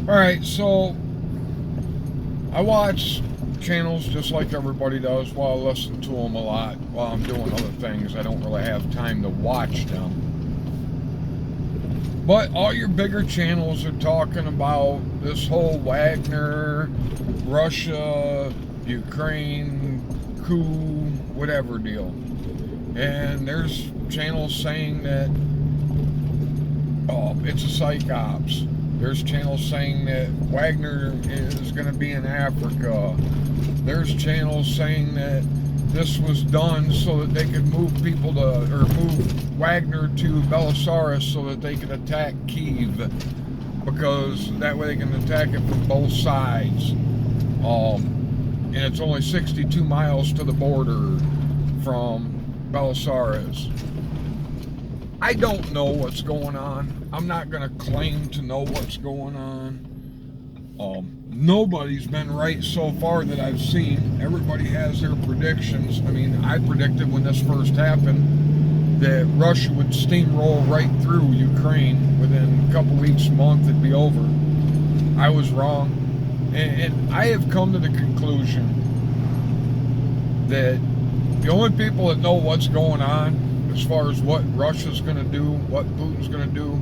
Alright, so I watch channels just like everybody does. While I listen to them a lot while I'm doing other things. I don't really have time to watch them. But all your bigger channels are talking about this whole Wagner, Russia, Ukraine, coup, whatever deal. And there's channels saying that it's a psych ops. There's channels saying that Wagner is going to be in Africa. There's channels saying that this was done so that they could move people to, or move Wagner to Belarus so that they could attack Kyiv, because that way they can attack it from both sides. And it's only 62 miles to the border from Belarus. I don't know what's going on. I'm not going to claim to know what's going on. Nobody's been right so far that I've seen. Everybody has their predictions. I mean, I predicted when this first happened that Russia would steamroll right through Ukraine within a couple weeks, month, it'd be over. I was wrong. And I have come to the conclusion that the only people that know what's going on as far as what Russia's going to do, what Putin's going to do,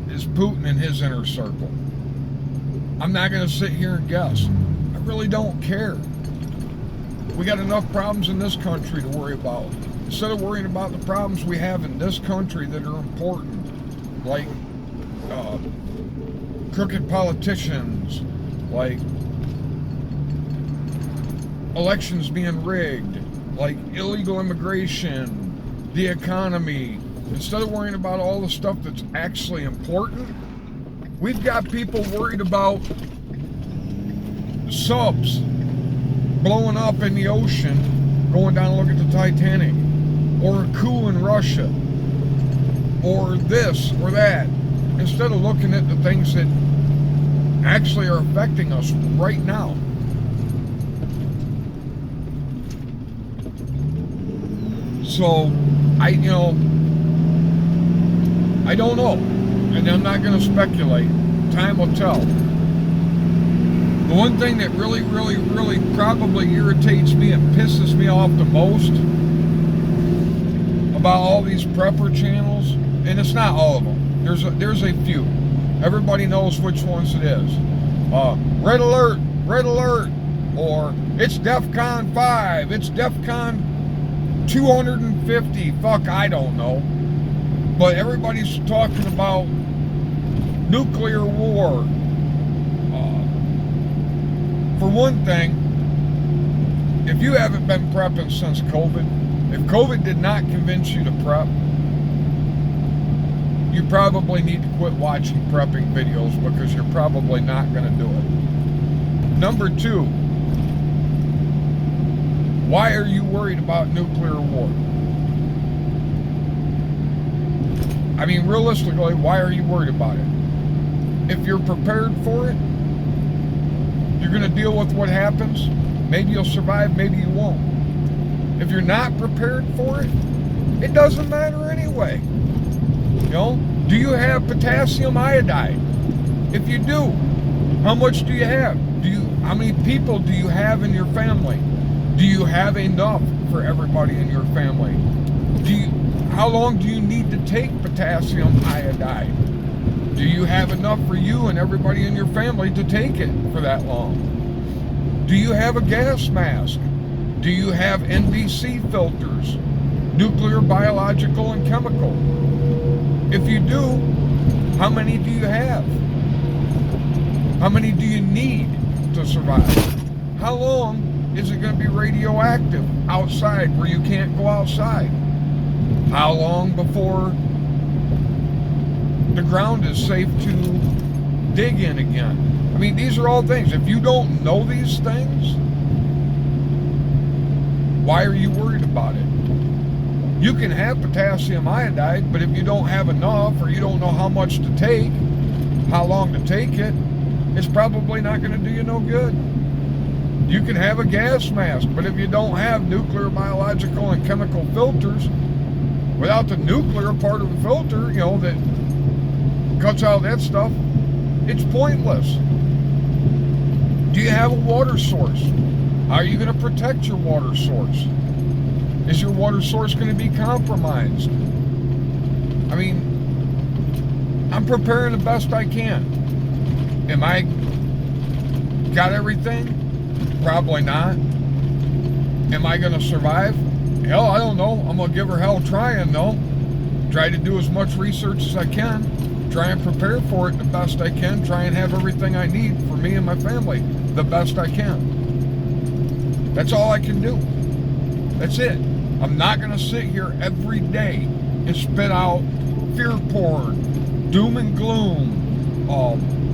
is Putin and his inner circle. I'm not going to sit here and guess. I really don't care. We got enough problems in this country to worry about. Instead of worrying about the problems we have in this country that are important, like crooked politicians, like elections being rigged, like illegal immigration, the economy. Instead of worrying about all the stuff that's actually important, we've got people worried about subs blowing up in the ocean, going down and look at the Titanic, or a coup in Russia, or this or that, instead of looking at the things that actually are affecting us right now. So, I don't know, and I'm not going to speculate. Time will tell. The one thing that really, really, really probably irritates me and pisses me off the most about all these prepper channels, and it's not all of them. There's a few. Everybody knows which ones it is. Red alert, or it's DEFCON 5, it's DEFCON 250, fuck, I don't know. But everybody's talking about nuclear war. For one thing, if you haven't been prepping since COVID, if COVID did not convince you to prep, you probably need to quit watching prepping videos, because you're probably not going to do it. Number two, why are you worried about nuclear war? I mean, realistically, why are you worried about it? If you're prepared for it, you're going to deal with what happens. Maybe you'll survive, maybe you won't. If you're not prepared for it, it doesn't matter anyway. Do you have potassium iodide? If you do, how much do you have? How many people do you have in your family? Do you have enough for everybody in your family? How long do you need to take potassium iodide? Do you have enough for you and everybody in your family to take it for that long? Do you have a gas mask? Do you have NBC filters? Nuclear, biological, and chemical? If you do, how many do you have? How many do you need to survive? How long is it going to be radioactive outside where you can't go outside? How long before the ground is safe to dig in again? I mean, these are all things. If you don't know these things, why are you worried about it? You can have potassium iodide, but if you don't have enough, or you don't know how much to take, how long to take it, it's probably not going to do you no good. You can have a gas mask, but if you don't have nuclear, biological, and chemical filters, without the nuclear part of the filter, that cuts out that stuff, it's pointless. Do you have a water source? How are you going to protect your water source? Is your water source going to be compromised? I mean, I'm preparing the best I can. Am I got everything? Probably not. Am I going to survive? Hell, I don't know. I'm going to give her hell trying, though. Try to do as much research as I can. Try and prepare for it the best I can. Try and have everything I need for me and my family the best I can. That's all I can do. That's it. I'm not going to sit here every day and spit out fear porn, doom and gloom,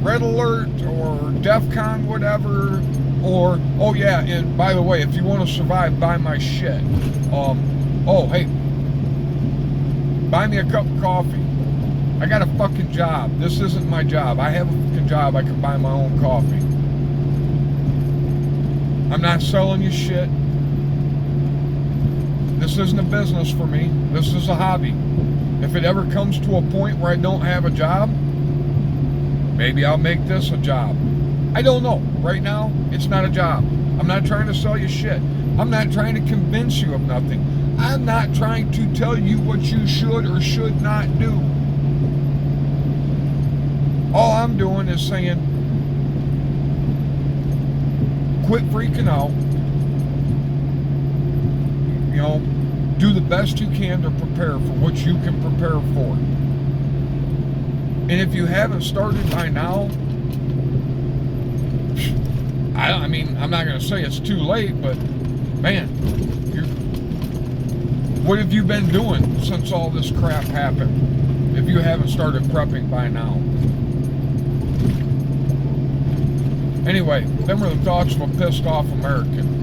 red alert or DEFCON whatever, or, oh yeah, and by the way, if you want to survive, buy my shit. Oh, hey, buy me a cup of coffee. I got a fucking job. This isn't my job. I have a fucking job. I can buy my own coffee. I'm not selling you shit. This isn't a business for me. This is a hobby. If it ever comes to a point where I don't have a job, maybe I'll make this a job. I don't know. Right now, it's not a job. I'm not trying to sell you shit. I'm not trying to convince you of nothing. I'm not trying to tell you what you should or should not do. All I'm doing is saying, quit freaking out. You know, do the best you can to prepare for what you can prepare for. And if you haven't started by now, I mean, I'm not going to say it's too late, but man, what have you been doing since all this crap happened? If you haven't started prepping by now. Anyway, them are the thoughts of a pissed off American.